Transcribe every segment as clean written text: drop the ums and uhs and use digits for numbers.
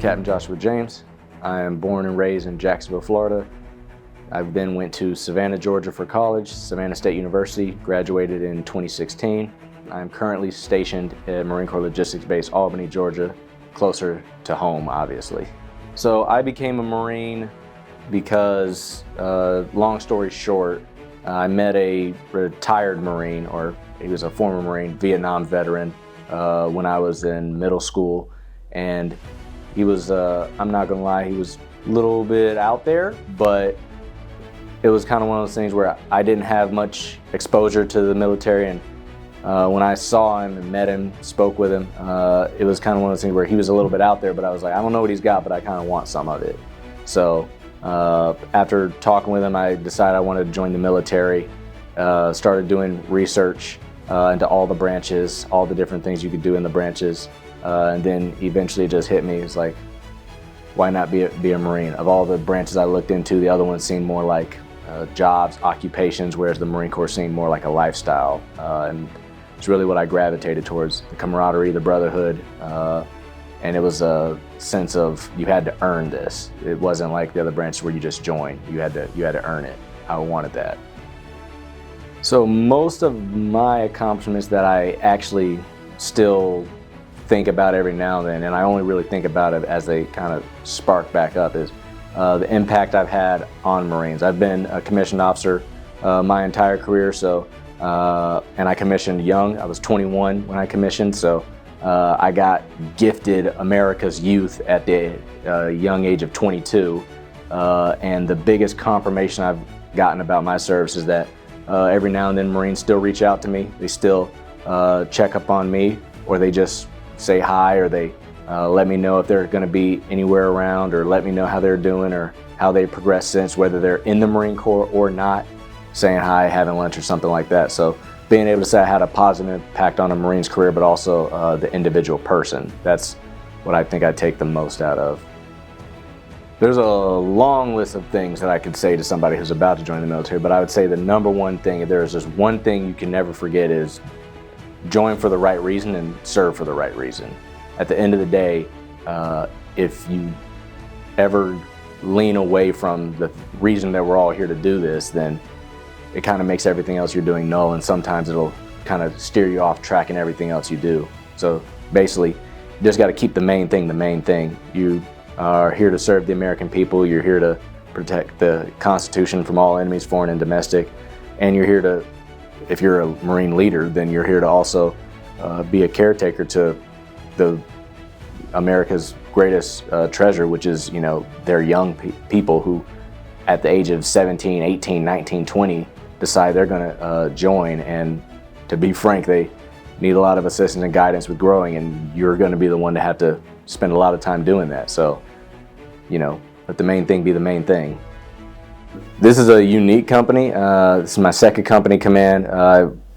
Captain Joshua James. I am born and raised in Jacksonville, Florida. I then went to Savannah, Georgia for college, Savannah State University, graduated in 2016. I am currently stationed at Marine Corps Logistics Base Albany, Georgia, closer to home, obviously. So I became a Marine because, long story short, I met a retired Marine, or he was a former Marine, Vietnam veteran, when I was in middle school. And he was, I'm not gonna lie, he was a little bit out there, but it was kind of one of those things where I didn't have much exposure to the military, and when I saw him and met him, spoke with him, it was kind of one of those things where he was a little bit out there, but I was like, I don't know what he's got, but I kind of want some of it. So after talking with him, I decided I wanted to join the military, started doing research into all the branches, all the different things you could do in the branches, and then eventually it just hit me. It's like, why not be a Marine? Of all the branches I looked into, the other ones seemed more like jobs, occupations, whereas the Marine Corps seemed more like a lifestyle. And it's really what I gravitated towards: the camaraderie, the brotherhood, and it was a sense of you had to earn this. It wasn't like the other branches where you just joined. You had to earn it. I wanted that. So most of my accomplishments that I actually still think about every now and then, and I only really think about it as they kind of spark back up, is the impact I've had on Marines. I've been a commissioned officer my entire career, so and I commissioned young. I was 21 when I commissioned, so I got gifted America's youth at the young age of 22, and the biggest confirmation I've gotten about my service is that every now and then Marines still reach out to me. They still check up on me, or they just say hi, or they let me know if they're going to be anywhere around, or let me know how they're doing or how they progressed since, whether they're in the Marine Corps or not, saying hi, having lunch or something like that. So being able to say I had a positive impact on a Marine's career, but also the individual person, that's what I think I take the most out of. There's a long list of things that I could say to somebody who's about to join the military, but I would say the number one thing, if there's just one thing you can never forget, is join for the right reason and serve for the right reason. At the end of the day, if you ever lean away from the reason that we're all here to do this, then it kind of makes everything else you're doing null, and sometimes it'll kind of steer you off track in everything else you do. So basically, you just got to keep the main thing the main thing. You are here to serve the American people. You're here to protect the Constitution from all enemies, foreign and domestic, and you're here to, if you're a Marine leader, then you're here to also be a caretaker to America's greatest treasure, which is, their young people who at the age of 17, 18, 19, 20 decide they're going to join. And to be frank, they need a lot of assistance and guidance with growing, and you're going to be the one to have to spend a lot of time doing that. So, let the main thing be the main thing. This is a unique company. This is my second company command.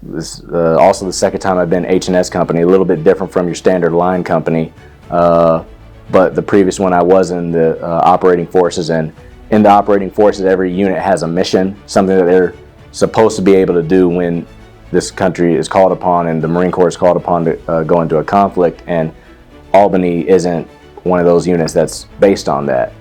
This is also the second time I've been H&S company, a little bit different from your standard line company. But the previous one I was in the operating forces, and in the operating forces every unit has a mission, something that they're supposed to be able to do when this country is called upon and the Marine Corps is called upon to go into a conflict, and Albany isn't one of those units that's based on that.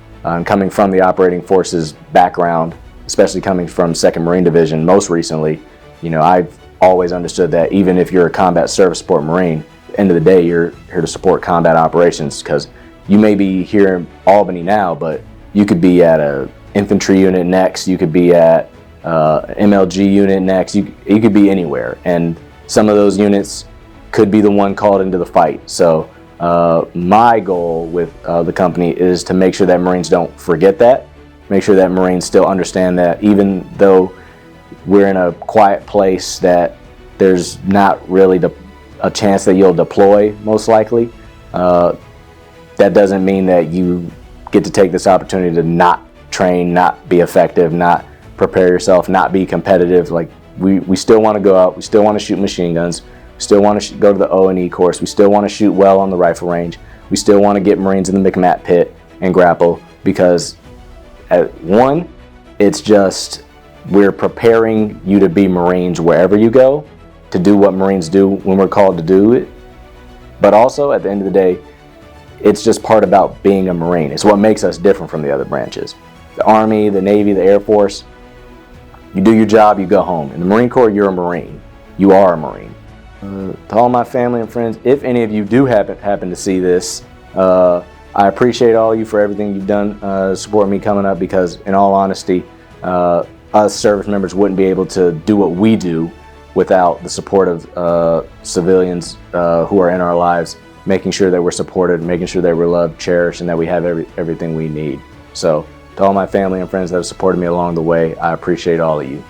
Coming from the operating forces background, especially coming from 2nd Marine Division most recently, I've always understood that even if you're a combat service support Marine, at the end of the day, you're here to support combat operations, because you may be here in Albany now, but you could be at a infantry unit next, you could be at MLG unit next, you could be anywhere, and some of those units could be the one called into the fight. So my goal with the company is to make sure that Marines don't forget that, make sure that Marines still understand that even though we're in a quiet place, that there's not really a chance that you'll deploy, most likely. That doesn't mean that you get to take this opportunity to not train, not be effective, not prepare yourself, not be competitive. Like we still want to go out, we still want to shoot machine guns, we still want to go to the O&E course, we still want to shoot well on the rifle range, we still want to get Marines in the McMat pit and grapple, because one, it's just, we're preparing you to be Marines wherever you go, to do what Marines do when we're called to do it. But also, at the end of the day, it's just part about being a Marine. It's what makes us different from the other branches. The Army, the Navy, the Air Force, you do your job, you go home. In the Marine Corps, you're a Marine. You are a Marine. To all my family and friends, if any of you do happen to see this, I appreciate all of you for everything you've done to support me coming up, because in all honesty, us service members wouldn't be able to do what we do without the support of civilians who are in our lives, making sure that we're supported, making sure that we're loved, cherished, and that we have everything we need. So to all my family and friends that have supported me along the way, I appreciate all of you.